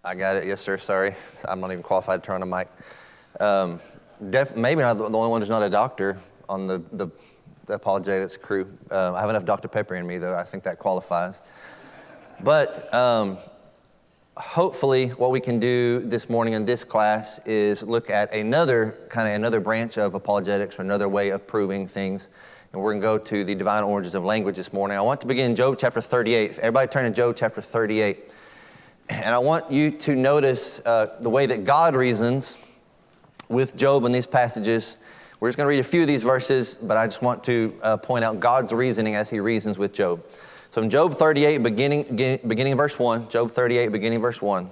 I got it. Yes, sir. Sorry. I'm not even qualified to turn on the mic. Maybe not the only one who's not a doctor on the apologetics crew. I have enough Dr. Pepper in me, though. I think that qualifies. But hopefully what we can do this morning in this class is look at another branch of apologetics, or another way of proving things. And we're going to go to the divine origins of language this morning. I want to begin in Job chapter 38. Everybody turn to Job chapter 38. And I want you to notice the way that God reasons with Job in these passages. We're just going to read a few of these verses, but I just want to point out God's reasoning as he reasons with Job. So in Job 38, beginning verse 1, Job 38, beginning verse 1,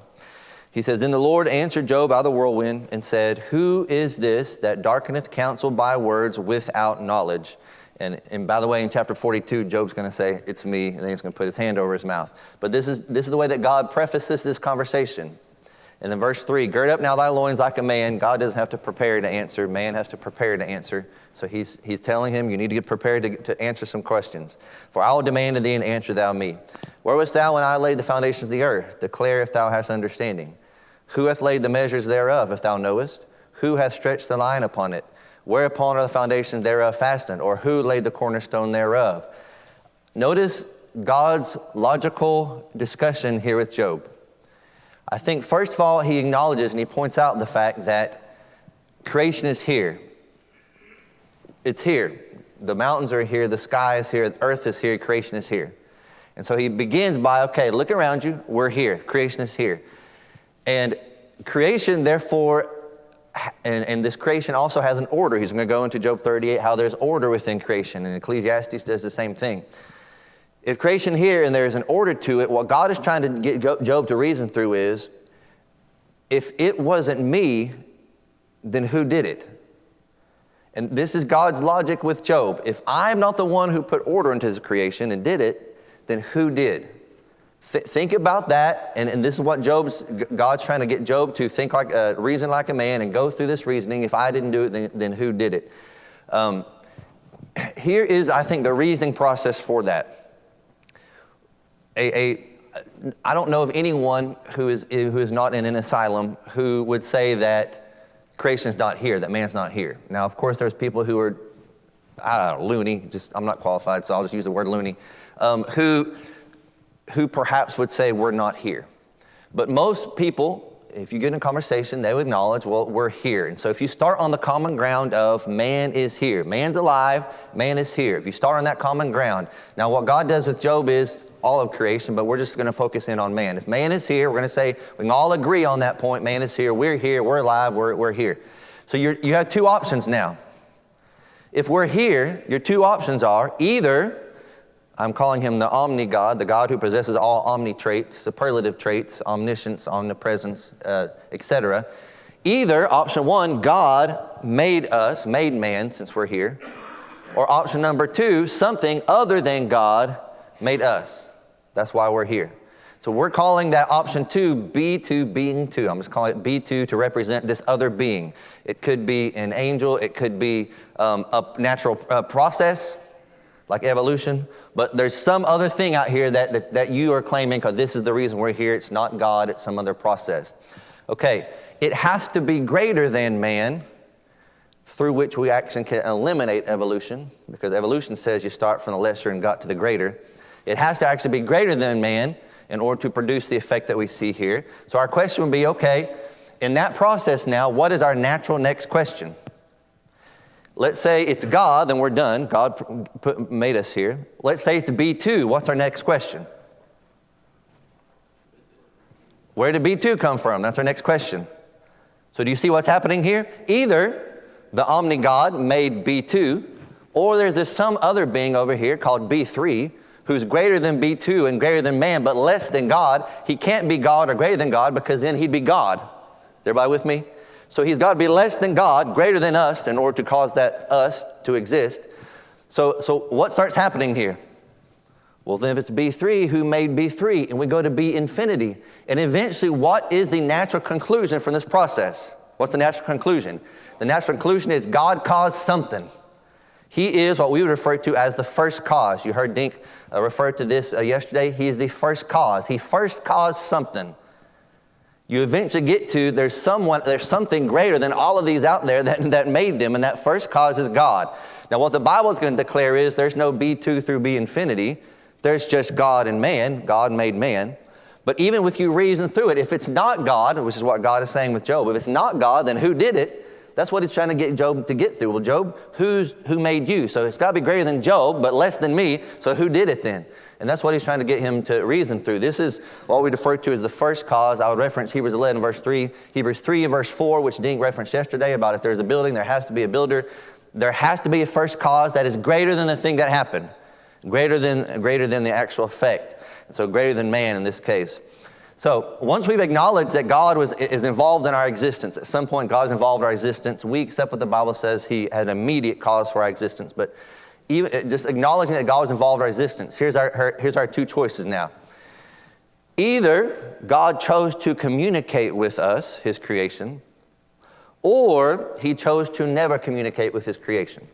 he says, "Then the Lord answered Job out of the whirlwind and said, Who is this that darkeneth counsel by words without knowledge?" And by the way, in chapter 42, Job's going to say, "It's me," and then he's going to put his hand over his mouth. But this is the way that God prefaces this conversation. And in verse 3, "Gird up now thy loins like a man." God doesn't have to prepare to answer. Man has to prepare to answer. So he's telling him, you need to get prepared to answer some questions. "For I will demand of thee, and answer thou me. Where wast thou when I laid the foundations of the earth? Declare if thou hast understanding. Who hath laid the measures thereof, if thou knowest? Who hath stretched the line upon it? Whereupon are the foundations thereof fastened? Or who laid the cornerstone thereof?" Notice God's logical discussion here with Job. I think first of all, he acknowledges and he points out the fact that creation is here. It's here. The mountains are here, the sky is here, the earth is here, creation is here. And so he begins by, okay, look around you, we're here, creation is here. And creation, therefore, and this creation also has an order. He's going to go into Job 38, how there's order within creation, and Ecclesiastes does the same thing. If creation here and there's an order to it, what God is trying to get Job to reason through is, if it wasn't me, then who did it? And this is God's logic with Job. If I'm not the one who put order into his creation and did it, then who did? Think about that, and this is what God's trying to get Job to think like, reason like a man, and go through this reasoning. If I didn't do it, then who did it? Here is, I think, the reasoning process for that. I don't know of anyone who is not in an asylum who would say that creation is not here, that man's not here. Now, of course, there's people who are, loony. I'm not qualified, so I'll just use the word loony. Who perhaps would say we're not here. But most people, if you get in a conversation, they would acknowledge, well, we're here. And so if you start on the common ground of man is here, man's alive, man is here. If you start on that common ground. Now what God does with Job is all of creation, but we're just going to focus in on man. If man is here, we're going to say, we can all agree on that point, man is here, we're alive, we're here. So you have two options now. If we're here, your two options are either, I'm calling him the omni-God, the God who possesses all omni-traits, superlative traits, omniscience, omnipresence, etc. Either, option one, God made us, made man since we're here. Or option number two, something other than God made us. That's why we're here. So we're calling that option two B2, being two. I'm just calling it B2 to represent this other being. It could be an angel, it could be a natural process, like evolution, but there's some other thing out here that you are claiming, because this is the reason we're here. It's not God, it's some other process. Okay, it has to be greater than man, through which we actually can eliminate evolution, because evolution says you start from the lesser and got to the greater. It has to actually be greater than man in order to produce the effect that we see here. So our question would be, okay, in that process now, what is our natural next question? Let's say it's God, then we're done. God made us here. Let's say it's B2. What's our next question? Where did B2 come from? That's our next question. So do you see what's happening here? Either the omni-God made B2, or there's some other being over here called B3, who's greater than B2 and greater than man, but less than God. He can't be God or greater than God, because then he'd be God. Everybody with me? So he's got to be less than God, greater than us, in order to cause that us to exist. So what starts happening here? Well, then if it's B3, who made B3? And we go to B infinity. And eventually, what is the natural conclusion from this process? What's the natural conclusion? The natural conclusion is God caused something. He is what we would refer to as the first cause. You heard Dink refer to this yesterday. He is the first cause. He first caused something. you eventually get to there's something greater than all of these out there that made them, and that first cause is God. Now what the Bible is going to declare is there's no B2 through B infinity. There's just God and man. God made man. But even with you reason through it, if it's not God, which is what God is saying with Job, if it's not God, then who did it? That's what he's trying to get Job to get through. Well, Job, who made you? So it's got to be greater than Job, but less than me. So who did it then? And that's what he's trying to get him to reason through. This is what we refer to as the first cause. I would reference Hebrews 11, verse 3. Hebrews 3 and verse 4, which Dink referenced yesterday about if there's a building, there has to be a builder. There has to be a first cause that is greater than the thing that happened. Greater than the actual effect. So greater than man in this case. So once we've acknowledged that God is involved in our existence, at some point God is involved in our existence, we accept what the Bible says He had an immediate cause for our existence. But even just acknowledging that God was involved in our existence, here's our two choices now. Either God chose to communicate with us, His creation, or He chose to never communicate with His creation.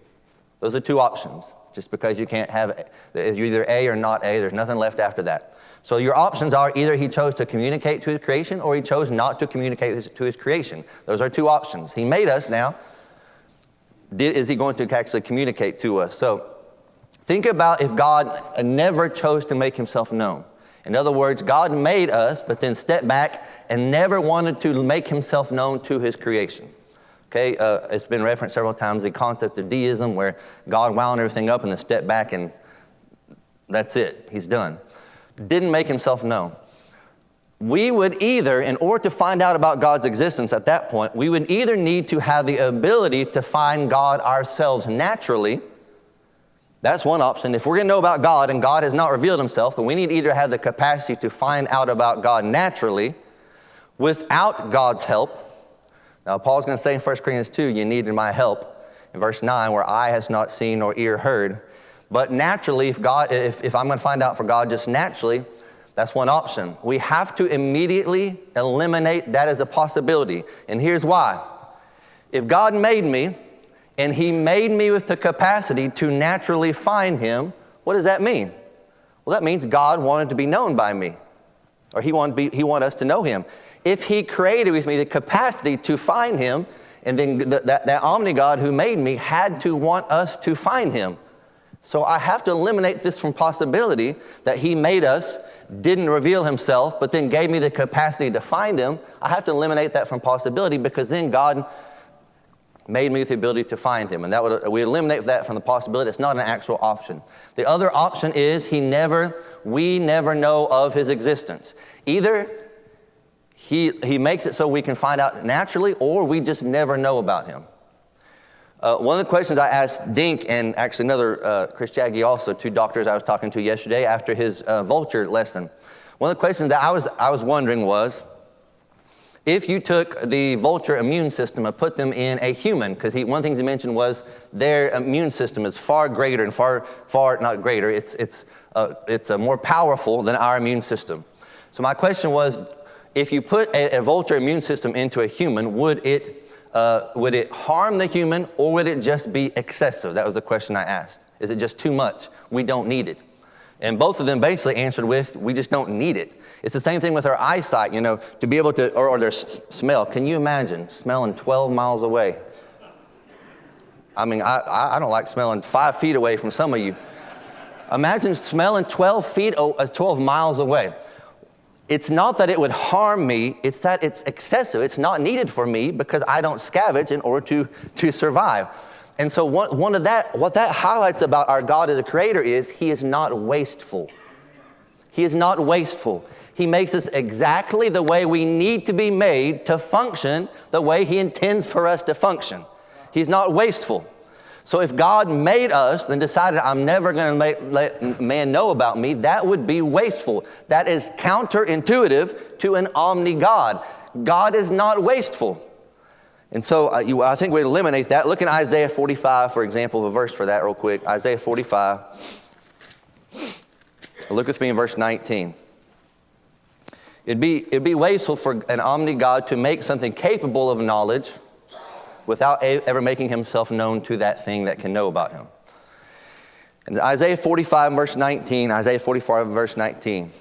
Those are two options. Just because you can't have, you're either A or not A, there's nothing left after that. So your options are either He chose to communicate to His creation or He chose not to communicate to His creation. Those are two options. He made us now. Is He going to actually communicate to us? So think about if God never chose to make Himself known. In other words, God made us, but then stepped back and never wanted to make Himself known to His creation. Okay, it's been referenced several times, the concept of deism, where God wound everything up and then stepped back and that's it, He's done. Didn't make Himself known. We would either, in order to find out about God's existence at that point, we would either need to have the ability to find God ourselves naturally. That's one option. If we're going to know about God and God has not revealed Himself, then we need to either have the capacity to find out about God naturally without God's help. Now, Paul's going to say in 1 Corinthians 2, you needed my help. In verse 9, where eye has not seen nor ear heard. But naturally, if I'm going to find out for God just naturally, that's one option. We have to immediately eliminate that as a possibility. And here's why. If God made me, and He made me with the capacity to naturally find Him, what does that mean? Well, that means God wanted to be known by me. Or He wanted us to know Him. If He created with me the capacity to find Him, and then that omni-God who made me had to want us to find Him. So I have to eliminate this from possibility that He made us, didn't reveal Himself, but then gave me the capacity to find Him. I have to eliminate that from possibility because then God made me with the ability to find Him. And we eliminate that from the possibility. It's not an actual option. The other option is we never know of His existence. Either He makes it so we can find out naturally, or we just never know about Him. One of the questions I asked Dink and actually another Chris Jaggy also, two doctors I was talking to yesterday after his vulture lesson. One of the questions that I was wondering was, if you took the vulture immune system and put them in a human, because one of the things he mentioned was their immune system is far greater and far not greater, it's more powerful than our immune system. So my question was, if you put a vulture immune system into a human, would it harm the human, or would it just be excessive? That was the question I asked. Is it just too much? We don't need it. And both of them basically answered with, we just don't need it. It's the same thing with our eyesight, to be able to, or their smell. Can you imagine smelling 12 miles away? I mean, I don't like smelling 5 feet away from some of you. Imagine smelling 12 miles away. It's not that it would harm me, it's that it's excessive. It's not needed for me because I don't scavenge in order to survive. And so what that highlights about our God as a creator is He is not wasteful. He is not wasteful. He makes us exactly the way we need to be made to function the way He intends for us to function. He's not wasteful. So if God made us, then decided I'm never going to let man know about me, that would be wasteful. That is counterintuitive to an omni-God. God is not wasteful. And so I think we eliminate that. Look in Isaiah 45, for example, a verse for that real quick. Isaiah 45. Look with me in verse 19. It'd be wasteful for an omni-God to make something capable of knowledge without ever making Himself known to that thing that can know about Him. In Isaiah 45, verse 19, Isaiah 45, verse 19,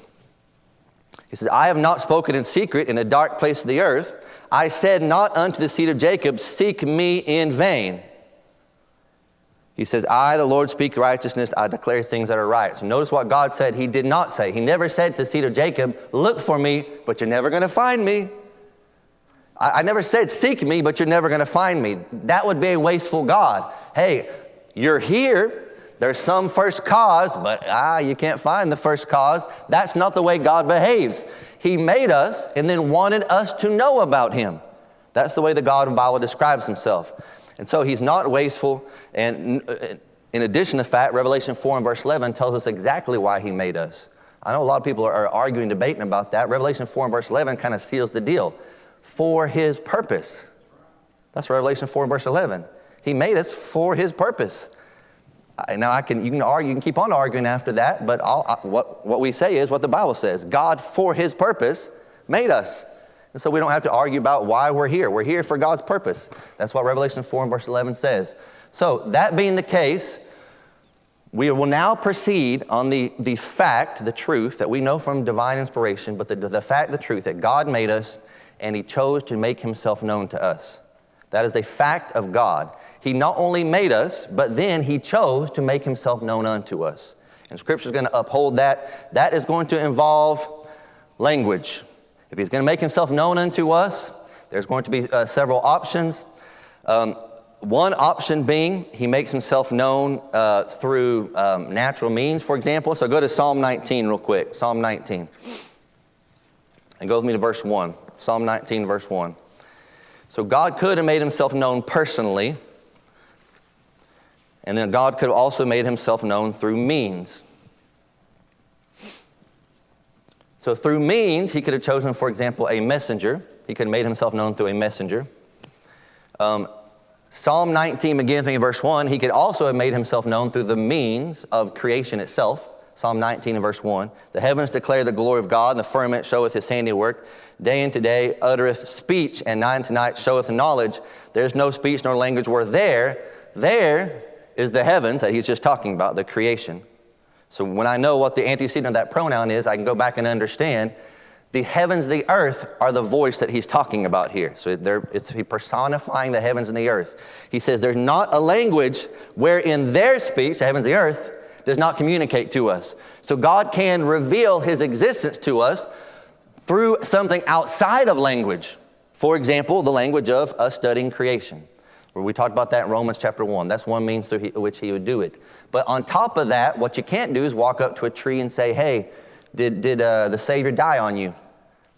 He says, I have not spoken in secret in a dark place of the earth. I said not unto the seed of Jacob, seek me in vain. He says, I, the Lord, speak righteousness. I declare things that are right. So notice what God said he did not say. He never said to the seed of Jacob, look for me, but you're never going to find me. I never said seek me, but you're never going to find me. That would be a wasteful God. Hey, you're here. There's some first cause, but you can't find the first cause. That's not the way God behaves. He made us and then wanted us to know about him. That's the way the God of the Bible describes himself. And so he's not wasteful. And in addition to the fact, Revelation 4 and verse 11 tells us exactly why he made us. I know a lot of people are arguing, debating about that. Revelation 4 and verse 11 kind of seals the deal. For his purpose. That's Revelation 4 and verse 11. He made us for his purpose. Now you can argue, you can keep on arguing after that, but what we say is what the Bible says. God, for his purpose, made us. And so we don't have to argue about why we're here. We're here for God's purpose. That's what Revelation 4 and verse 11 says. So that being the case, we will now proceed on the fact, the truth that we know from divine inspiration, but the fact, the truth that God made us and he chose to make himself known to us. That is the fact of God. He not only made us, but then he chose to make himself known unto us. And Scripture is going to uphold that. That is going to involve language. If he's going to make himself known unto us, there's going to be several options. One option being he makes himself known through natural means, for example. So go to Psalm 19 real quick. Psalm 19. And go with me to verse 1. Psalm 19, verse 1. So God could have made himself known personally. And then God could have also made himself known through means. So through means, he could have chosen, for example, a messenger. He could have made himself known through a messenger. Psalm 19, beginning in verse 1, he could also have made himself known through the means of creation itself. Psalm 19 and verse 1. The heavens declare the glory of God, and the firmament showeth his handiwork. Day unto day uttereth speech, and night unto night showeth knowledge. There's no speech nor language where there is the heavens that he's just talking about, the creation. So when I know what the antecedent of that pronoun is, I can go back and understand the heavens, the earth are the voice that he's talking about here. So it's personifying the heavens and the earth. He says there's not a language wherein their speech, the heavens, the earth, does not communicate to us. So God can reveal his existence to us through something outside of language. For example, the language of us studying creation. We talked about that in Romans chapter 1. That's one means through which he would do it. But on top of that, what you can't do is walk up to a tree and say, hey, did the Savior die on you?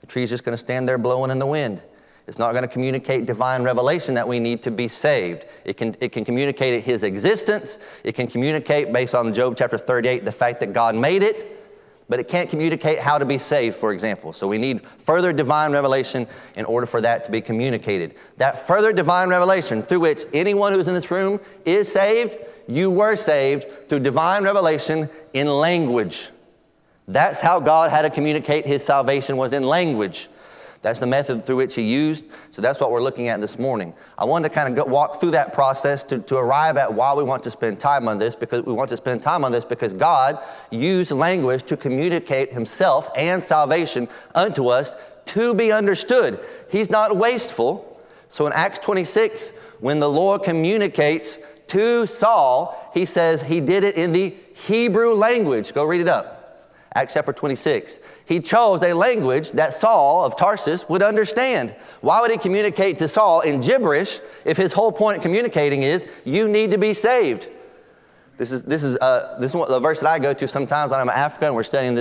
The tree's just going to stand there blowing in the wind. It's not going to communicate divine revelation that we need to be saved. It can communicate his existence. It can communicate, based on Job chapter 38, the fact that God made it. But it can't communicate how to be saved, for example. So we need further divine revelation in order for that to be communicated. That further divine revelation through which anyone who's in this room is saved, you were saved through divine revelation in language. That's how God had to communicate his salvation, was in language. That's the method through which he used. So that's what we're looking at this morning. I wanted to kind of walk through that process to arrive at why we want to spend time on this, because we want to spend time on this because God used language to communicate himself and salvation unto us to be understood. He's not wasteful. So in Acts 26, when the Lord communicates to Saul, he says he did it in the Hebrew language. Go read it up. Acts chapter 26. He chose a language that Saul of Tarsus would understand. Why would he communicate to Saul in gibberish if his whole point of communicating is, you need to be saved? This is the verse that I go to sometimes when I'm in Africa and we're studying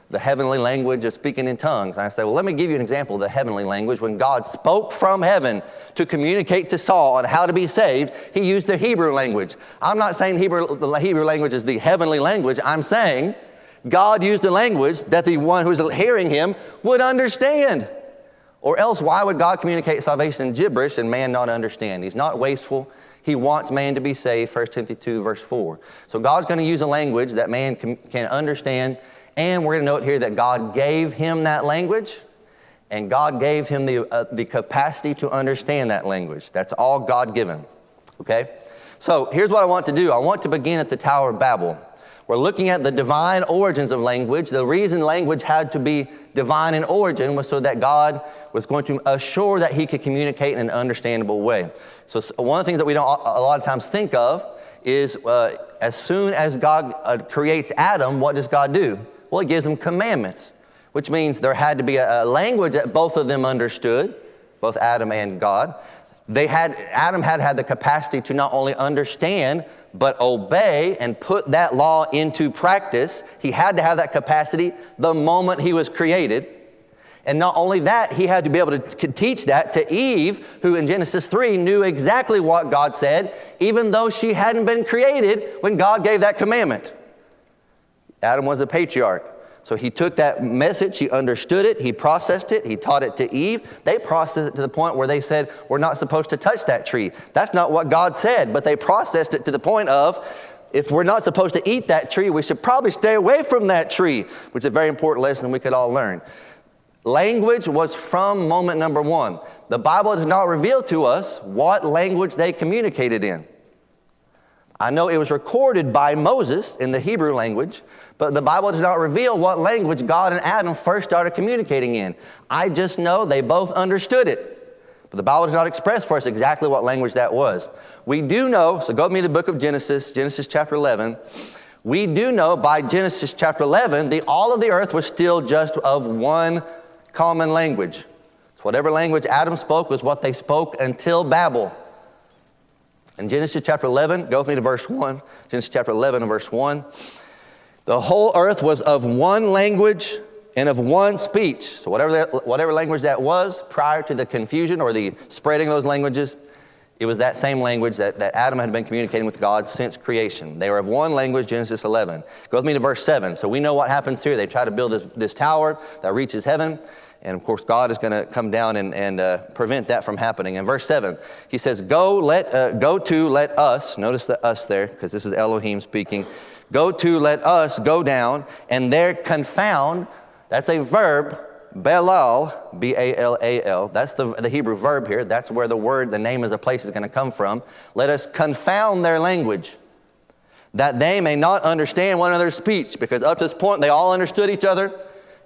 the heavenly language of speaking in tongues. And I say, well, let me give you an example of the heavenly language. When God spoke from heaven to communicate to Saul on how to be saved, he used the Hebrew language. I'm not saying the Hebrew language is the heavenly language. I'm saying God used a language that the one who's hearing him would understand. Or else, why would God communicate salvation in gibberish and man not understand? He's not wasteful. He wants man to be saved, 1 Timothy 2, verse 4. So God's going to use a language that man can understand. And we're going to note here that God gave him that language. And God gave him the capacity to understand that language. That's all God given. Okay? So here's what I want to do. I want to begin at the Tower of Babel. We're looking at the divine origins of language. The reason language had to be divine in origin was so that God was going to assure that he could communicate in an understandable way. So one of the things that we don't a lot of times think of is as soon as God creates Adam, what does God do? Well, he gives him commandments, which means there had to be a language that both of them understood, both Adam and God. Adam had the capacity to not only understand, but obey and put that law into practice. He had to have that capacity the moment he was created. And not only that, he had to be able to teach that to Eve, who in Genesis 3 knew exactly what God said, even though she hadn't been created when God gave that commandment. Adam was a patriarch. So he took that message, he understood it, he processed it, he taught it to Eve. They processed it to the point where they said, we're not supposed to touch that tree. That's not what God said, but they processed it to the point of, if we're not supposed to eat that tree, we should probably stay away from that tree, which is a very important lesson we could all learn. Language was from moment number one. The Bible does not reveal to us what language they communicated in. I know it was recorded by Moses in the Hebrew language, but the Bible does not reveal what language God and Adam first started communicating in. I just know they both understood it. But the Bible does not express for us exactly what language that was. We do know, so go with me to the book of Genesis, Genesis chapter 11. We do know by Genesis chapter 11, all of the earth was still just of one common language. So whatever language Adam spoke was what they spoke until Babel. In Genesis chapter 11, go with me to verse 1. Genesis chapter 11 and verse 1. The whole earth was of one language and of one speech. So whatever language that was prior to the confusion or the spreading of those languages, it was that same language that Adam had been communicating with God since creation. They were of one language, Genesis 11. Go with me to verse 7. So we know what happens here. They try to build this tower that reaches heaven. And of course, God is going to come down and prevent that from happening. In verse 7, he says, let us, notice the us there, because this is Elohim speaking. Let us go down, and there confound, that's a verb, Belal, B-A-L-A-L. That's the Hebrew verb here. That's where the name of the place is going to come from. Let us confound their language, that they may not understand one another's speech. Because up to this point, they all understood each other.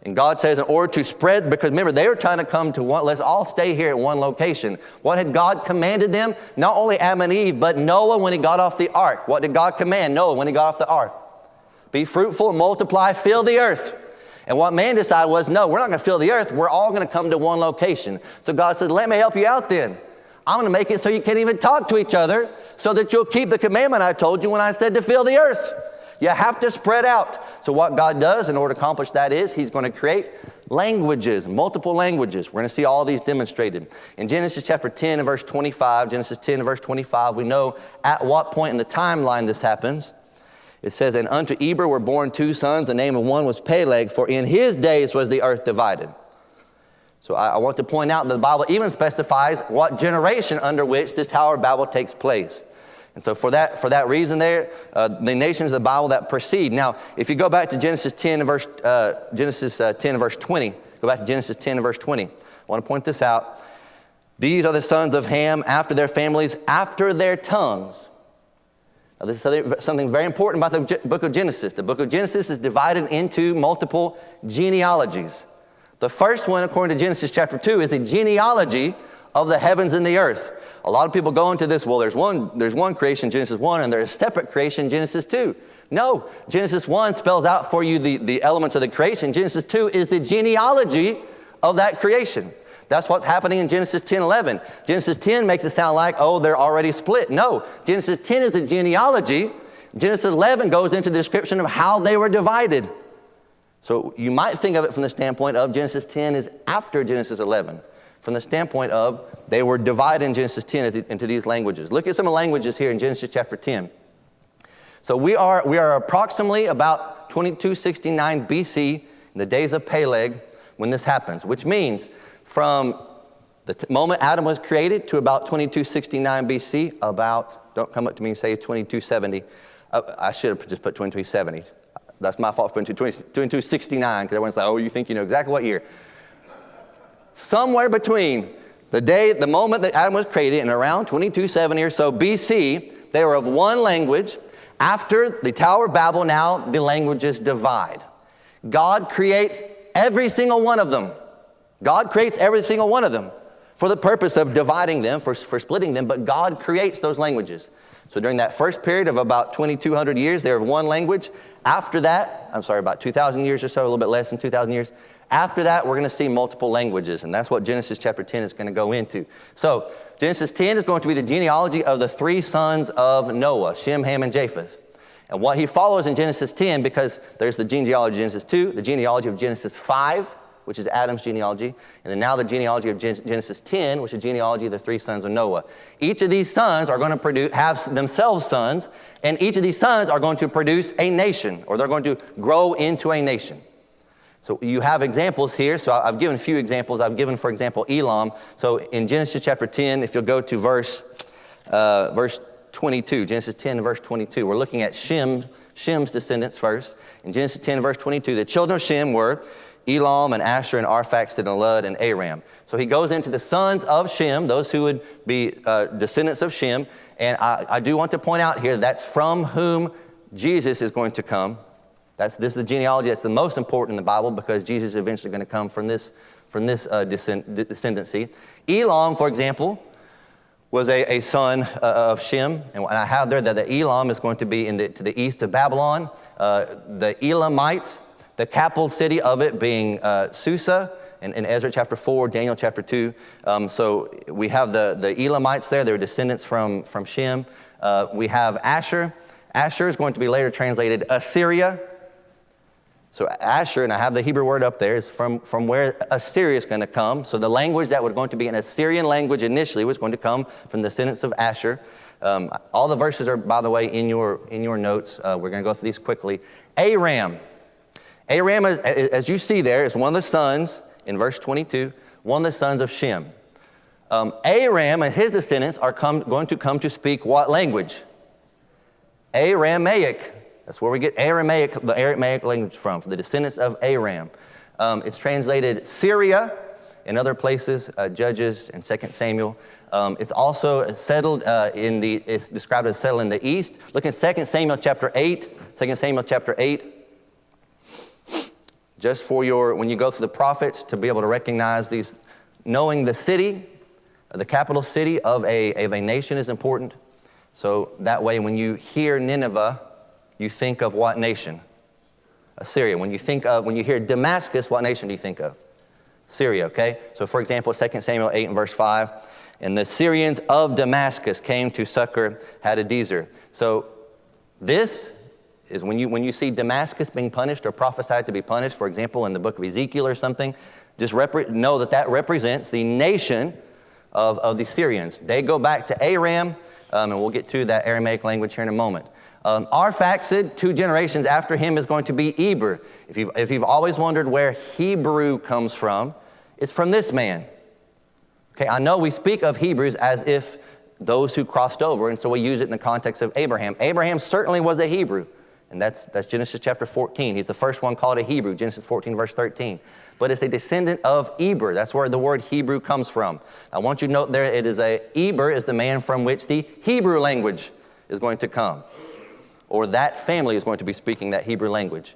And God says in order to spread, because remember, they were trying to come to one, let's all stay here at one location. What had God commanded them? Not only Adam and Eve, but Noah when he got off the ark. What did God command Noah when he got off the ark? Be fruitful, multiply, fill the earth. And what man decided was, no, we're not going to fill the earth. We're all going to come to one location. So God said, let me help you out then. I'm going to make it so you can't even talk to each other so that you'll keep the commandment I told you when I said to fill the earth. You have to spread out. So what God does in order to accomplish that is he's going to create languages, multiple languages. We're going to see all these demonstrated. In Genesis chapter 10 and verse 25, Genesis 10 and verse 25, we know at what point in the timeline this happens. It says, and unto Eber were born two sons. The name of one was Peleg, for in his days was the earth divided. So I want to point out that the Bible even specifies what generation under which this Tower of Babel takes place. And so for that reason there, the nations of the Bible that precede. Now, if you go back to Genesis 10 and verse 20, go back to Genesis 10 and verse 20. I want to point this out. These are the sons of Ham after their families, after their tongues. Now, this is something very important about the book of Genesis. The book of Genesis is divided into multiple genealogies. The first one, according to Genesis chapter 2, is the genealogy of the heavens and the earth. A lot of people go into this, well, there's one creation, Genesis 1, and there's a separate creation, Genesis 2. No, Genesis 1 spells out for you the elements of the creation. Genesis 2 is the genealogy of that creation. That's what's happening in Genesis 10:11. Genesis 10 makes it sound like, oh, they're already split. No, Genesis 10 is a genealogy. Genesis 11 goes into the description of how they were divided. So you might think of it from the standpoint of Genesis 10 is after Genesis 11. From the standpoint of they were divided in Genesis 10 into these languages. Look at some of the languages here in Genesis chapter 10. So we are approximately about 2269 BC, in the days of Peleg, when this happens, which means from the moment Adam was created to about 2269 BC, don't come up to me and say 2270. I should have just put 2270. That's my fault for putting 2269, because everyone's like, oh, you think you know exactly what year. Somewhere between the moment that Adam was created and around 2270 or so BC, they were of one language. After the Tower of Babel, now the languages divide. God creates every single one of them. God creates every single one of them for the purpose of dividing them, for splitting them, but God creates those languages. So during that first period of about 2,200 years, they have one language. After that, about 2,000 years or so, a little bit less than 2,000 years. After that, we're going to see multiple languages, and that's what Genesis chapter 10 is going to go into. So Genesis 10 is going to be the genealogy of the three sons of Noah, Shem, Ham, and Japheth. And what he follows in Genesis 10, because there's the genealogy of Genesis 2, the genealogy of Genesis 5, which is Adam's genealogy, and then now the genealogy of Genesis 10, which is the genealogy of the three sons of Noah. Each of these sons are going to have themselves sons, and each of these sons are going to produce a nation, or they're going to grow into a nation. So you have examples here. So I've given a few examples. I've given, for example, Elam. So in Genesis chapter 10, if you'll go to verse 22, Genesis 10, verse 22, we're looking at Shem's descendants first. In Genesis 10, verse 22, the children of Shem were Elam and Asher and Arphaxad and Lud and Aram. So he goes into the sons of Shem, those who would be descendants of Shem. And I do want to point out here, that's from whom Jesus is going to come. This is the genealogy that's the most important in the Bible, because Jesus is eventually going to come from this descendancy. Elam, for example, was a son of Shem. And I have there that the Elam is going to be to the east of Babylon. The Elamites, the capital city of it being Susa, in Ezra chapter 4, Daniel chapter 2. So we have the Elamites there. They're descendants from Shem. We have Asher. Asher is going to be later translated Assyria. So Asher, and I have the Hebrew word up there, is from where Assyria is going to come. So the language that was going to be an Assyrian language initially was going to come from the descendants of Asher. All the verses are, by the way, in your notes. We're going to go through these quickly. Aram. Aram, as you see there, is one of the sons, in verse 22, one of the sons of Shem. Aram and his descendants are going to come to speak what language? Aramaic. That's where we get the Aramaic language from the descendants of Aram. It's translated Syria in other places, Judges and 2 Samuel. It's also settled it's described as settled in the east. Look at 2 Samuel chapter 8. 2 Samuel chapter 8. Just for when you go through the prophets, to be able to recognize these, knowing the city, the capital city of a nation is important. So that way, when you hear Nineveh, you think of what nation? Assyria. When you hear Damascus, what nation do you think of? Syria, okay? So for example, 2 Samuel 8 and verse 5, and the Syrians of Damascus came to succor Hadadezer. So this is when you see Damascus being punished or prophesied to be punished, for example, in the book of Ezekiel or something, just know that represents the nation of the Syrians. They go back to Aram, and we'll get to that Aramaic language here in a moment. Arphaxad, 2 generations after him, is going to be Eber. If you've always wondered where Hebrew comes from, it's from this man. Okay, I know we speak of Hebrews as if those who crossed over, and so we use it in the context of Abraham. Abraham certainly was a Hebrew, and that's Genesis chapter 14. He's the first one called a Hebrew, Genesis 14, verse 13. But it's a descendant of Eber. That's where the word Hebrew comes from. I want you to note there, Eber is the man from which the Hebrew language is going to come, or that family is going to be speaking that Hebrew language.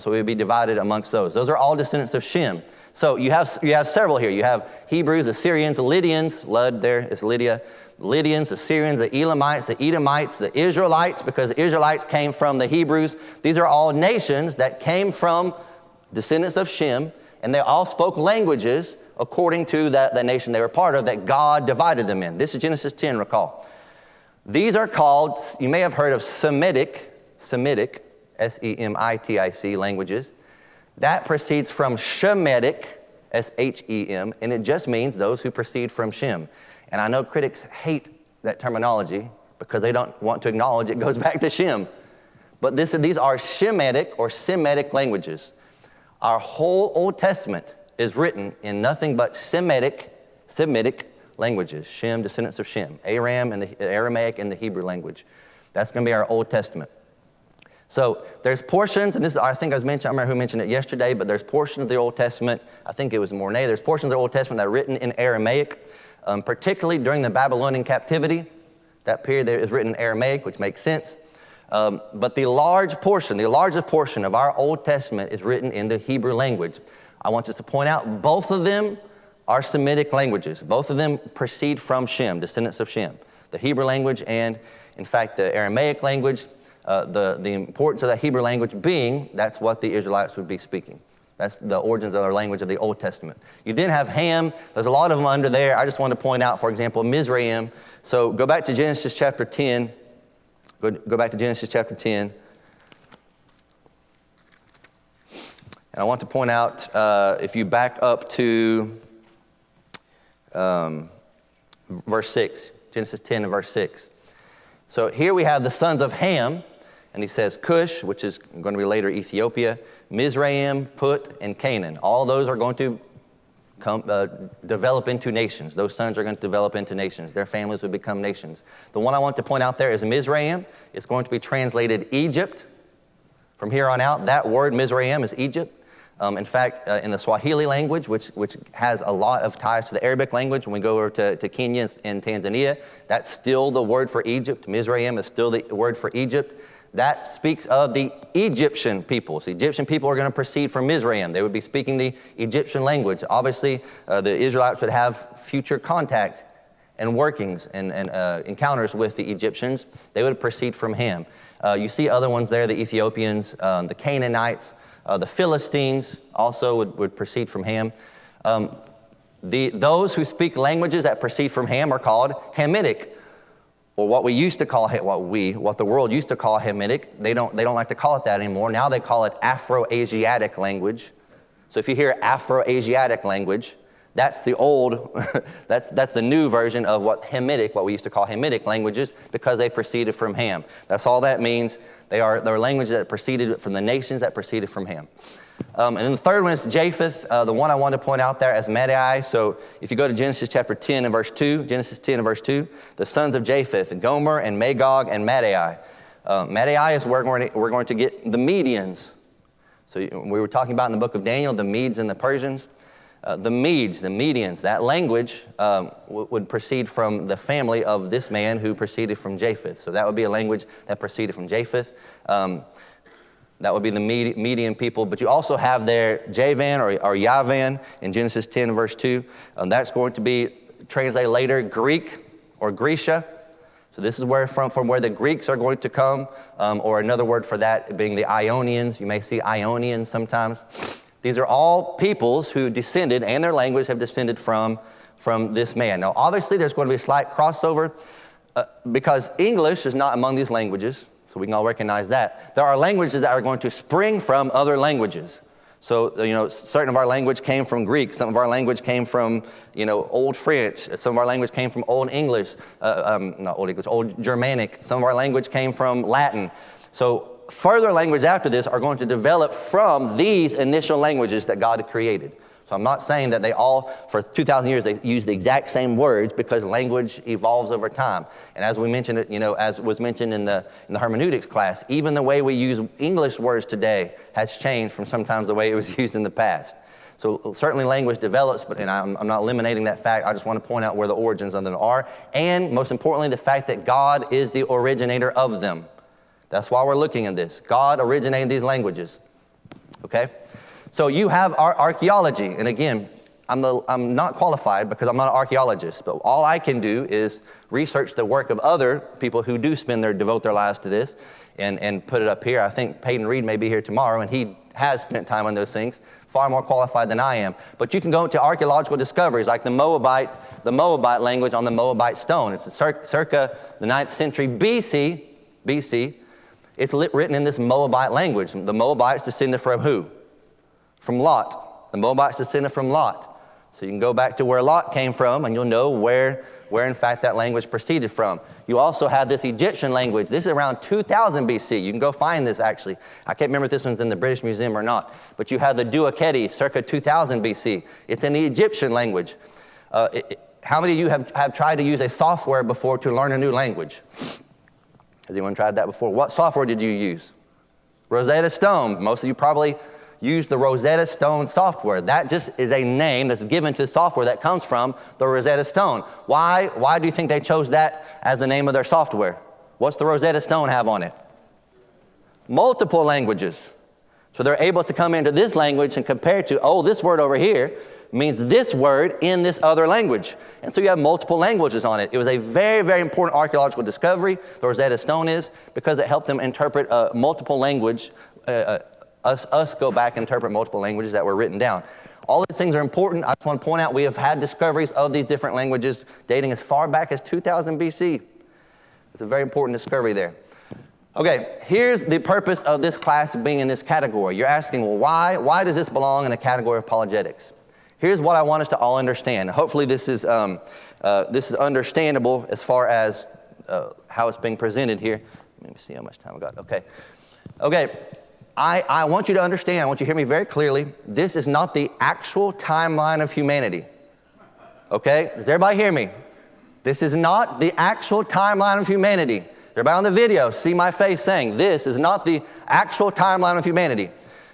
So it would be divided amongst those. Those are all descendants of Shem. So you have several here. You have Hebrews, Assyrians, Lydians. Lud there is Lydia. Lydians, the Syrians, the Elamites, the Edomites, the Israelites, because the Israelites came from the Hebrews. These are all nations that came from descendants of Shem, and they all spoke languages according to that nation they were part of, that God divided them in. This is Genesis 10, recall. These are called, you may have heard of Semitic, S-E-M-I-T-I-C languages. That proceeds from Shemitic, S-H-E-M, and it just means those who proceed from Shem. And I know critics hate that terminology because they don't want to acknowledge it goes back to Shem. But these are Shemitic or Semitic languages. Our whole Old Testament is written in nothing but Semitic languages. Shem, descendants of Shem. Aram and the Aramaic and the Hebrew language. That's going to be our Old Testament. So there's portions, and I think I remember who mentioned it yesterday, but there's portions of the Old Testament, I think it was Mornay, there's portions of the Old Testament that are written in Aramaic, particularly during the Babylonian captivity. That period there is written in Aramaic, which makes sense. But the largest portion of our Old Testament is written in the Hebrew language. I want us to point out both of them are Semitic languages. Both of them proceed from Shem, descendants of Shem. The Hebrew language and, in fact, the Aramaic language, the importance of the Hebrew language being that's what the Israelites would be speaking. That's the origins of our language of the Old Testament. You then have Ham. There's a lot of them under there. I just want to point out, for example, Mizraim. So go back to Genesis chapter 10. Go back to Genesis chapter 10. And I want to point out, if you back up to verse 6, Genesis 10 and verse 6. So here we have the sons of Ham, and he says Cush, which is going to be later Ethiopia, Mizraim, Put, and Canaan. All those are going to develop into nations. Those sons are going to develop into nations. Their families would become nations. The one I want to point out there is Mizraim. It's going to be translated Egypt. From here on out, that word Mizraim is Egypt. In fact, in the Swahili language, which has a lot of ties to the Arabic language, when we go over to Kenya and Tanzania, that's still the word for Egypt. Mizraim is still the word for Egypt. That speaks of the Egyptian people. So the Egyptian people are going to proceed from Mizraim. They would be speaking the Egyptian language. Obviously, the Israelites would have future contact and workings and encounters with the Egyptians. They would proceed from Ham. You see other ones there, the Ethiopians, the Canaanites, the Philistines also would proceed from Ham. Those who speak languages that proceed from Ham are called Hamitic, or what we used to call what the world used to call Hamitic. They don't like to call it that anymore. Now they call it Afro-Asiatic language. So if you hear Afro-Asiatic language, that's the old, that's the new version of what we used to call Hamitic languages, because they proceeded from Ham. That's all that means. They're languages that proceeded from the nations that proceeded from Ham. And then the third one is Japheth, the one I want to point out there as Madai. So if you go to Genesis chapter 10 and verse 2, Genesis 10 and verse 2, the sons of Japheth, Gomer and Magog and Madai. Madai is where we're going to get the Medians. So we were talking about in the book of Daniel, the Medes and the Persians. The Medes, the Medians, that language would proceed from the family of this man who proceeded from Japheth. So that would be a language that proceeded from Japheth. That would be the Median people. But you also have there Javan or Yavan in Genesis 10 verse 2. That's going to be translated later Greek or Grecia. So this is from where the Greeks are going to come, or another word for that being the Ionians. You may see Ionians sometimes. These are all peoples who descended, and their language have descended from this man. Now, obviously, there's going to be a slight crossover because English is not among these languages, so we can all recognize that. There are languages that are going to spring from other languages. So, certain of our language came from Greek. Some of our language came from, Old French. Some of our language came from Old English, not Old English, Old Germanic. Some of our language came from Latin. So, further languages after this are going to develop from these initial languages that God had created. So I'm not saying that they all, for 2,000 years, they use the exact same words, because language evolves over time. And as we mentioned, as was mentioned in the hermeneutics class, even the way we use English words today has changed from sometimes the way it was used in the past. So certainly language develops, and I'm not eliminating that fact. I just want to point out where the origins of them are, and most importantly, the fact that God is the originator of them. That's why we're looking at this. God originated these languages. Okay? So you have our archaeology. And again, I'm not qualified because I'm not an archaeologist. But all I can do is research the work of other people who do devote their lives to this and put it up here. I think Peyton Reed may be here tomorrow, and he has spent time on those things, far more qualified than I am. But you can go to archaeological discoveries like the Moabite language on the Moabite stone. It's circa the 9th century BC. It's written in this Moabite language. The Moabites descended from who? From Lot. The Moabites descended from Lot. So you can go back to where Lot came from, and you'll know where in fact that language proceeded from. You also have this Egyptian language. This is around 2000 BC. You can go find this actually. I can't remember if this one's in the British Museum or not. But you have the Duaketi, circa 2000 BC. It's in the Egyptian language. How many of you have tried to use a software before to learn a new language? Has anyone tried that before? What software did you use? Rosetta Stone. Most of you probably use the Rosetta Stone software. That just is a name that's given to the software that comes from the Rosetta Stone. Why do you think they chose that as the name of their software? What's the Rosetta Stone have on it? multiple languages. So they're able to come into this language and compare to, oh, this word over here means this word in this other language. And so you have multiple languages on it. It was a very, very important archaeological discovery, the Rosetta Stone is, because it helped them interpret multiple language, us go back and interpret multiple languages that were written down. All these things are important. I just want to point out we have had discoveries of these different languages dating as far back as 2000 BC. It's a very important discovery there. Okay, here's the purpose of this class being in this category. You're asking, well, why does this belong in a category of apologetics? Here's what I want us to all understand. Hopefully this is understandable as far as how it's being presented here. Let me see how much time I got. Okay. I want you to understand, I want you to hear me very clearly. This is not the actual timeline of humanity. Okay? Does everybody hear me? This is not the actual timeline of humanity. Everybody on the video, see my face saying, this is not the actual timeline of humanity.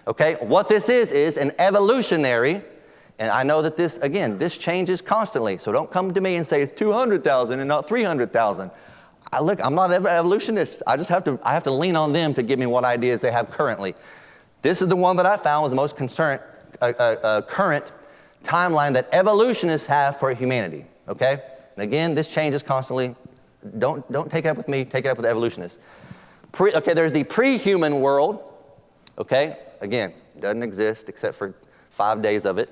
Okay? What this is an evolutionary, and I know that this changes constantly. So don't come to me and say it's 200,000 and not 300,000. Look, I'm not an evolutionist. I have to lean on them to give me what ideas they have currently. This is the one that I found was the most current timeline that evolutionists have for humanity. Okay? And again, this changes constantly. Don't take it up with me, take it up with evolutionists. There's the pre-human world. Okay? Again, doesn't exist except for 5 days of it.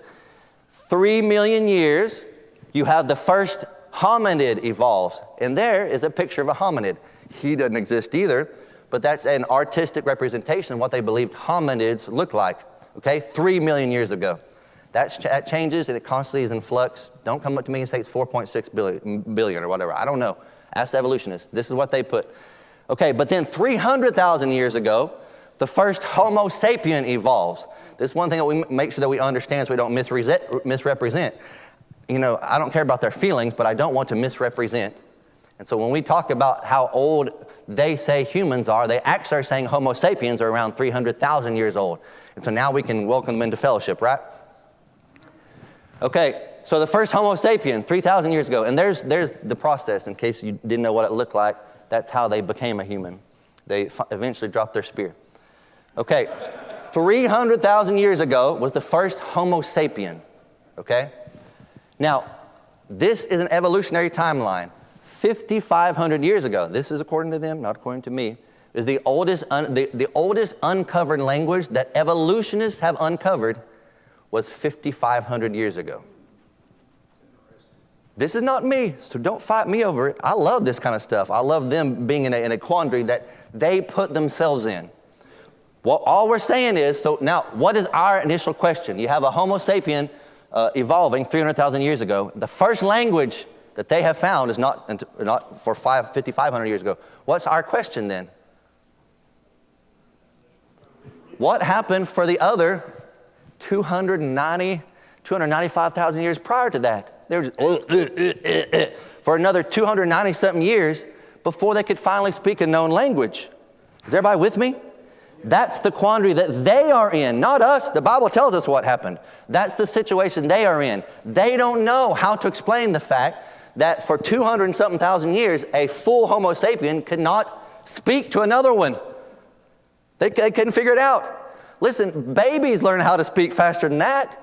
3 million years, you have the first hominid evolves. And there is a picture of a hominid. He doesn't exist either, but that's an artistic representation of what they believed hominids looked like. Okay? 3 million years ago. That changes and it constantly is in flux. Don't come up to me and say it's 4.6 billion or whatever. I don't know. Ask the evolutionists. This is what they put. Okay, but then 300,000 years ago, the first Homo sapien evolves. This is one thing that we make sure that we understand so we don't misrepresent. You know, I don't care about their feelings, but I don't want to misrepresent. And so when we talk about how old they say humans are, they actually are saying Homo sapiens are around 300,000 years old. And so now we can welcome them into fellowship, right? Okay, so the first Homo sapien, 3,000 years ago, and there's the process, in case you didn't know what it looked like. That's how they became a human. They eventually dropped their spear. Okay, 300,000 years ago was the first Homo sapien, okay? Now, this is an evolutionary timeline. 5,500 years ago, this is according to them, not according to me, is the oldest uncovered language that evolutionists have uncovered was 5,500 years ago. This is not me, so don't fight me over it. I love this kind of stuff. I love them being in a quandary that they put themselves in. Well, all we're saying is, so now, what is our initial question? You have a Homo sapien evolving 300,000 years ago. The first language that they have found is not for 5,500 years ago. What's our question then? What happened for the other 295,000 years prior to that? They were just, for another 290-something years before they could finally speak a known language. Is everybody with me? That's the quandary that they are in, not us. The Bible tells us what happened. That's the situation they are in. They don't know how to explain the fact that for 200-something thousand years, a full Homo sapien could not speak to another one. They couldn't figure it out. Listen, babies learn how to speak faster than that.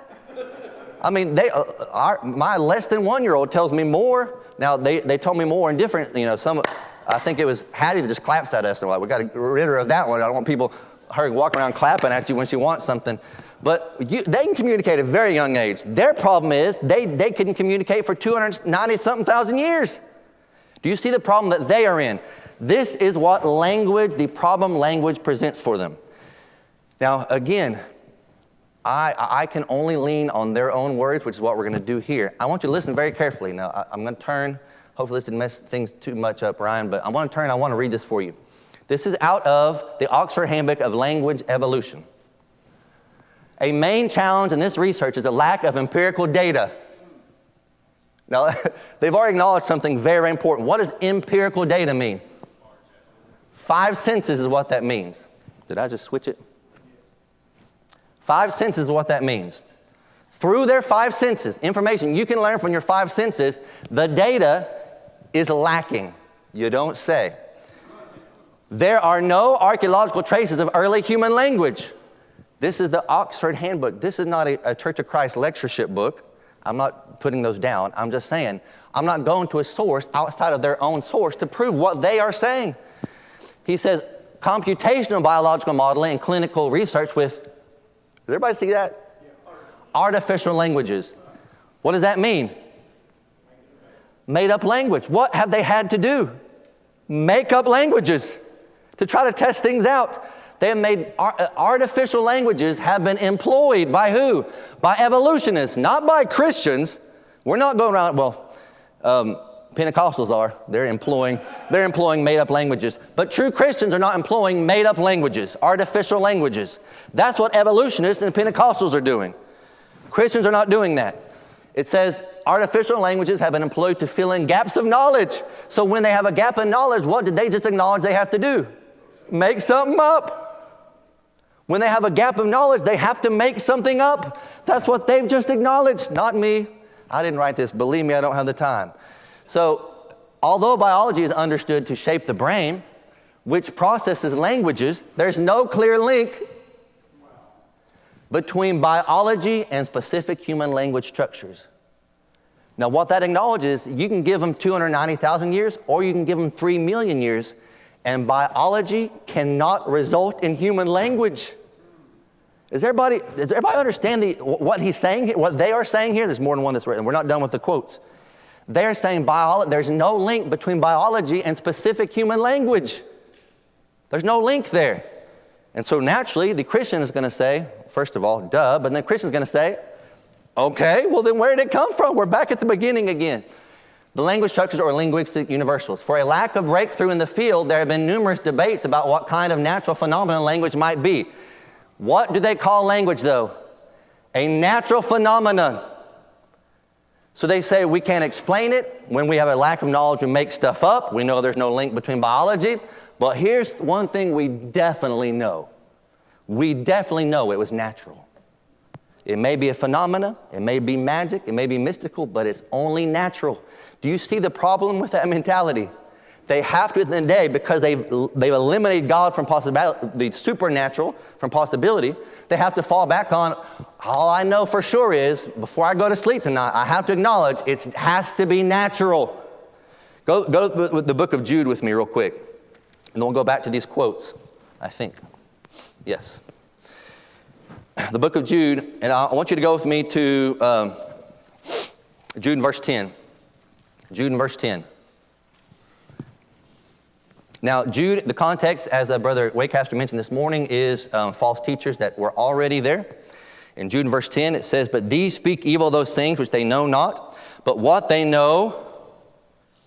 I mean, my less than 1-year-old tells me more. Now, they told me more in different, I think it was Hattie that just claps at us. And like, we got to get rid of her of that one. I don't want her walking around clapping at you when she wants something. But they can communicate at a very young age. Their problem is they couldn't communicate for 290-something thousand years. Do you see the problem that they are in? This is what the problem language presents for them. Now, again, I can only lean on their own words, which is what we're going to do here. I want you to listen very carefully. Now, I'm going to turn. Hopefully this didn't mess things too much up, Ryan, but I want to turn. I want to read this for you. This is out of the Oxford Handbook of Language Evolution. A main challenge in this research is a lack of empirical data. Now, they've already acknowledged something very, very important. What does empirical data mean? 5 senses is what that means. Did I just switch it? 5 senses is what that means. Through their 5 senses, information you can learn from your 5 senses, the data is lacking. You don't say. There are no archaeological traces of early human language. This is the Oxford Handbook. This is not a Church of Christ lectureship book. I'm not putting those down. I'm just saying, I'm not going to a source outside of their own source to prove what they are saying. He says, computational biological modeling and clinical research with, does everybody see that? Artificial languages. What does that mean? Made up language. What have they had to do? Make up languages to try to test things out. They have made artificial languages have been employed by who? By evolutionists, not by Christians. We're not going around, Pentecostals are. They're employing made up languages. But true Christians are not employing made up languages, artificial languages. That's what evolutionists and Pentecostals are doing. Christians are not doing that. It says artificial languages have been employed to fill in gaps of knowledge. So when they have a gap in knowledge, what did they just acknowledge they have to do? Make something up. When they have a gap of knowledge, they have to make something up. That's what they've just acknowledged, not me. I didn't write this. Believe me, I don't have the time. So, although biology is understood to shape the brain, which processes languages, there's no clear link between biology and specific human language structures. Now, what that acknowledges, you can give them 290,000 years, or you can give them 3 million years, and biology cannot result in human language. Does everybody understand what he's saying here, what they are saying here? There's more than one that's written. We're not done with the quotes. They're saying there's no link between biology and specific human language. There's no link there. And so naturally, the Christian is going to say, first of all, duh, but then the Christian is going to say, okay, well then where did it come from? We're back at the beginning again. The language structures are linguistic universals. For a lack of breakthrough in the field, there have been numerous debates about what kind of natural phenomenon language might be. What do they call language, though? A natural phenomenon. So they say we can't explain it. When we have a lack of knowledge, we make stuff up. We know there's no link between biology. But here's one thing we definitely know. We definitely know it was natural. It may be a phenomena, it may be magic, it may be mystical, but it's only natural. Do you see the problem with that mentality? They have to, at the end of the day, because they've eliminated God from possibility, the supernatural from possibility, they have to fall back on, all I know for sure is, before I go to sleep tonight, I have to acknowledge it has to be natural. Go to the book of Jude with me real quick. And then we'll go back to these quotes, I think. Yes. The book of Jude, and I want you to go with me to Jude in verse 10. Jude in verse 10. Now, Jude, the context, as Brother Waycaster mentioned this morning, is false teachers that were already there. In Jude in verse 10, it says, but these speak evil of those things which they know not, but what they know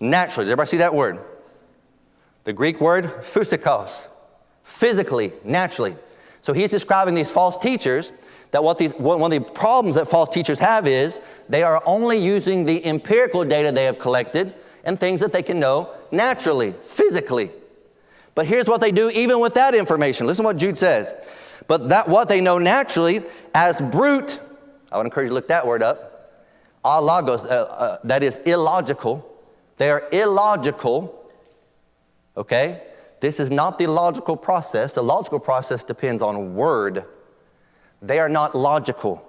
naturally. Does everybody see that word? The Greek word, physikos, physically, naturally. So he's describing these false teachers, that one of the problems that false teachers have is they are only using the empirical data they have collected and things that they can know naturally, physically. But here's what they do even with that information. Listen to what Jude says. But that what they know naturally as brute, I would encourage you to look that word up, alogos, that is illogical. They are illogical, okay? This is not the logical process. The logical process depends on word. They are not logical.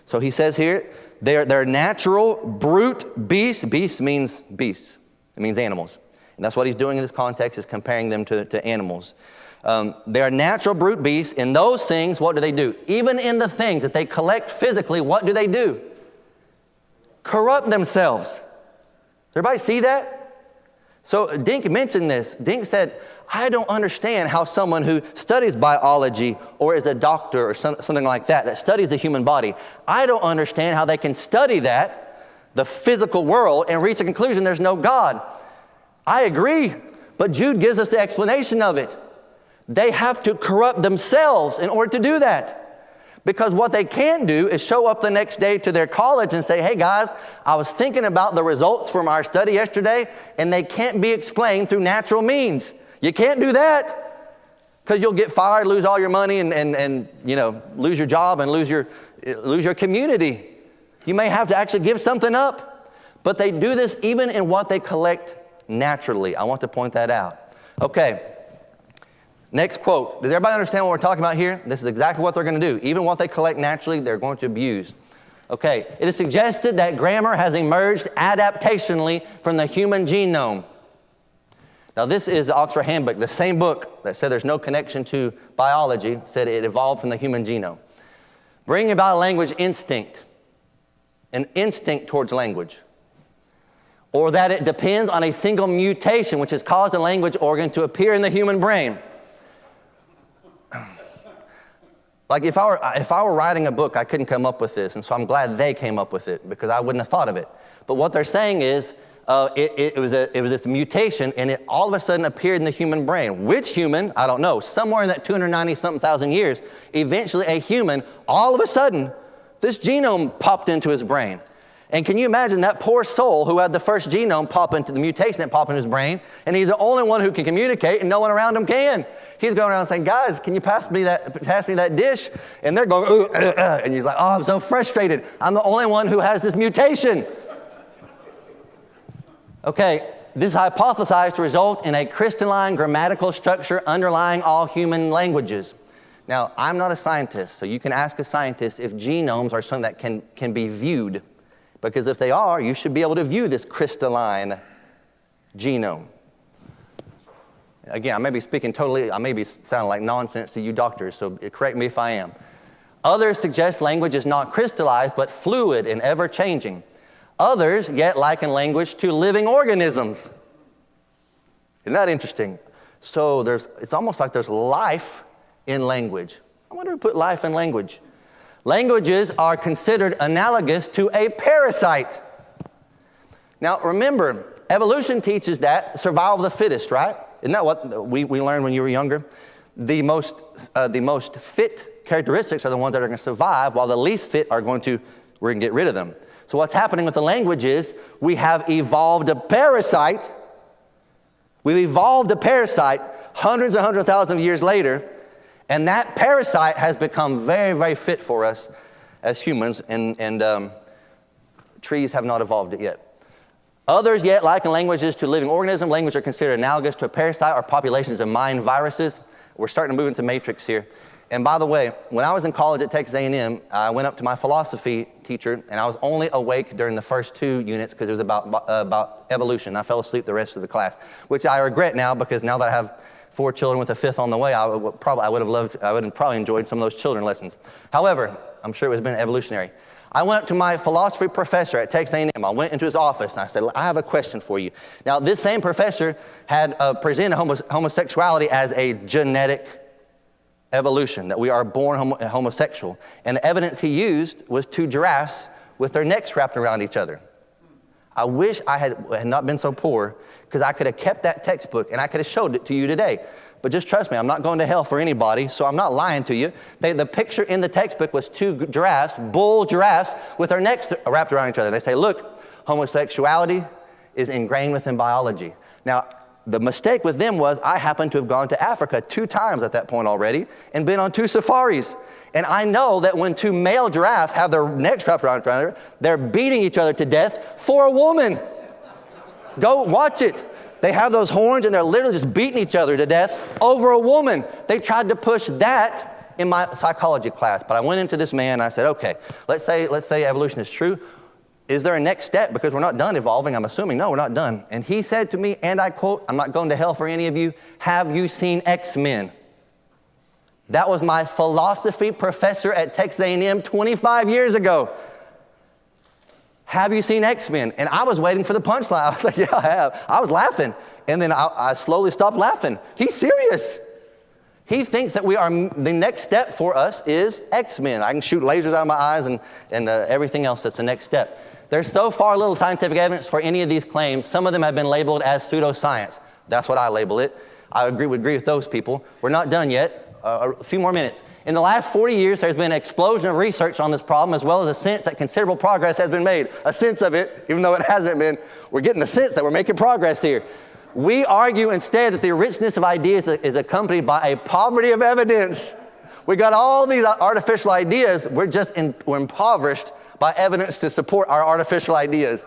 So he says here, they're natural, brute beasts. Beast means beasts. It means animals. And that's what he's doing in this context, is comparing them to animals. They are natural, brute beasts. In those things, what do? Even in the things that they collect physically, what do? Corrupt themselves. Does everybody see that? So Dink mentioned this. Dink said, I don't understand how someone who studies biology or is a doctor or something like that studies the human body, I don't understand how they can study that, the physical world, and reach a conclusion there's no God. I agree, but Jude gives us the explanation of it. They have to corrupt themselves in order to do that. Because what they can do is show up the next day to their college and say, hey guys, I was thinking about the results from our study yesterday, and they can't be explained through natural means. You can't do that, because you'll get fired, lose all your money, and lose your job and lose your community. You may have to actually give something up. But they do this even in what they collect naturally. I want to point that out. Okay, Next quote. Does everybody understand what we're talking about here? This is exactly what they're going to do. Even what they collect naturally, they're going to abuse. Okay, it is suggested that grammar has emerged adaptationally from the human genome. Now this is the Oxford Handbook, the same book that said there's no connection to biology, said it evolved from the human genome. Bringing about a language instinct, an instinct towards language. Or that it depends on a single mutation which has caused a language organ to appear in the human brain. Like if I were writing a book, I couldn't come up with this, and so I'm glad they came up with it because I wouldn't have thought of it. But what they're saying is it was this mutation, and it all of a sudden appeared in the human brain. Which human? I don't know. Somewhere in that 290-something thousand years, eventually a human, all of a sudden, this genome popped into his brain. And can you imagine that poor soul who had the first genome pop into the mutation that popped in his brain, and he's the only one who can communicate, and no one around him can. He's going around saying, guys, can you pass me that dish? And they're going, and he's like, oh, I'm so frustrated. I'm the only one who has this mutation. Okay, this is hypothesized to result in a crystalline grammatical structure underlying all human languages. Now, I'm not a scientist, so you can ask a scientist if genomes are something that can be viewed. Because if they are, you should be able to view this crystalline genome. Again, I may be sounding like nonsense to you doctors, so correct me if I am. Others suggest language is not crystallized, but fluid and ever-changing. Others yet liken language to living organisms. Isn't that interesting? So it's almost like there's life in language. I wonder who put life in language. Languages are considered analogous to a parasite. Now remember, evolution teaches that survival of the fittest, right? Isn't that what we learned when you were younger? The most fit characteristics are the ones that are going to survive, while the least fit we're going to get rid of them. So what's happening with the language is we have evolved a parasite. We've evolved a parasite hundreds and hundreds of thousands of years later. And that parasite has become very, very fit for us as humans, and trees have not evolved it yet. Others yet liken languages to living organisms. Languages are considered analogous to a parasite or populations of mind viruses. We're starting to move into matrix here. And by the way, when I was in college at Texas A&M, I went up to my philosophy teacher, and I was only awake during the first 2 units because it was about evolution. I fell asleep the rest of the class, which I regret now because now that I have 4 children with a 5th on the way, I would have probably enjoyed some of those children lessons. However, I'm sure it would have been evolutionary. I went up to my philosophy professor at Texas A&M. I went into his office and I said, I have a question for you. Now, this same professor had presented homosexuality as a genetic evolution, that we are born homosexual. And the evidence he used was 2 giraffes with their necks wrapped around each other. I wish I had not been so poor, because I could have kept that textbook and I could have showed it to you today. But just trust me, I'm not going to hell for anybody, so I'm not lying to you. The picture in the textbook was 2 giraffes, bull giraffes, with their necks wrapped around each other. They say, look, homosexuality is ingrained within biology. Now, the mistake with them was I happened to have gone to Africa 2 times at that point already and been on 2 safaris. And I know that when 2 male giraffes have their necks wrapped around each other, they're beating each other to death for a woman. Go watch it. They have those horns and they're literally just beating each other to death over a woman. They tried to push that in my psychology class, but I went into this man and I said, okay, let's say evolution is true. Is there a next step? Because we're not done evolving, I'm assuming. No, we're not done. And he said to me, and I quote, I'm not going to hell for any of you, have you seen X-Men? That was my philosophy professor at Texas A&M 25 years ago. Have you seen X-Men? And I was waiting for the punchline. I was like, yeah, I have. I was laughing. And then I slowly stopped laughing. He's serious. He thinks that the next step for us is X-Men. I can shoot lasers out of my eyes and everything else that's the next step. There's so far little scientific evidence for any of these claims. Some of them have been labeled as pseudoscience. That's what I label it. I would agree with those people. We're not done yet. A few more minutes. In the last 40 years, there's been an explosion of research on this problem, as well as a sense that considerable progress has been made. A sense of it, even though it hasn't been. We're getting the sense that we're making progress here. We argue instead that the richness of ideas is accompanied by a poverty of evidence. We got all these artificial ideas. We're impoverished by evidence to support our artificial ideas,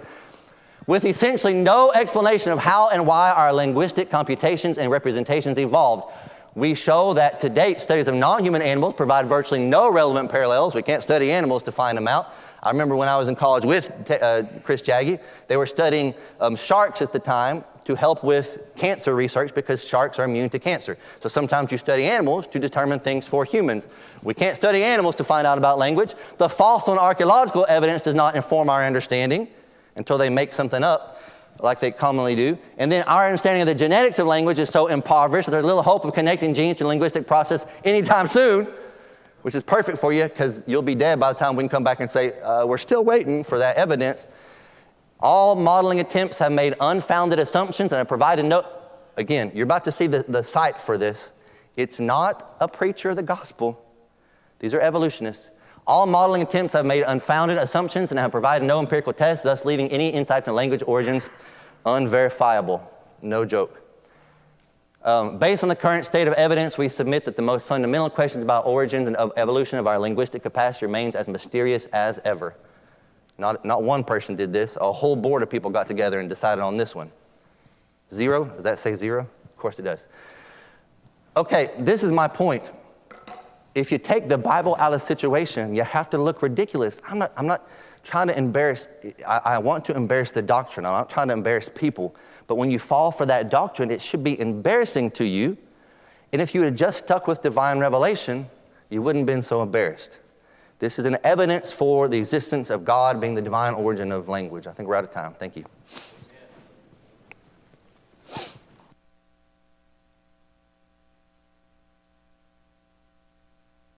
with essentially no explanation of how and why our linguistic computations and representations evolved. We show that to date, studies of non-human animals provide virtually no relevant parallels. We can't study animals to find them out. I remember when I was in college with Chris Jaggy, they were studying sharks at the time to help with cancer research because sharks are immune to cancer. So sometimes you study animals to determine things for humans. We can't study animals to find out about language. The fossil and archaeological evidence does not inform our understanding until they make something up, like they commonly do. And then our understanding of the genetics of language is so impoverished that there's little hope of connecting genes to the linguistic process anytime soon, which is perfect for you because you'll be dead by the time we can come back and say, we're still waiting for that evidence. All modeling attempts have made unfounded assumptions and have provided no, again, you're about to see the site for this. It's not a preacher of the gospel. These are evolutionists. All modeling attempts have made unfounded assumptions and have provided no empirical tests, thus leaving any insight into language origins unverifiable. No joke. Based on the current state of evidence, we submit that the most fundamental questions about origins and of evolution of our linguistic capacity remains as mysterious as ever. Not one person did this. A whole board of people got together and decided on this one. Zero? Does that say zero? Of course it does. Okay, this is my point. If you take the Bible out of the situation, you have to look ridiculous. I'm not trying to embarrass, I want to embarrass the doctrine. I'm not trying to embarrass people. But when you fall for that doctrine, it should be embarrassing to you. And if you had just stuck with divine revelation, you wouldn't have been so embarrassed. This is an evidence for the existence of God being the divine origin of language. I think we're out of time. Thank you.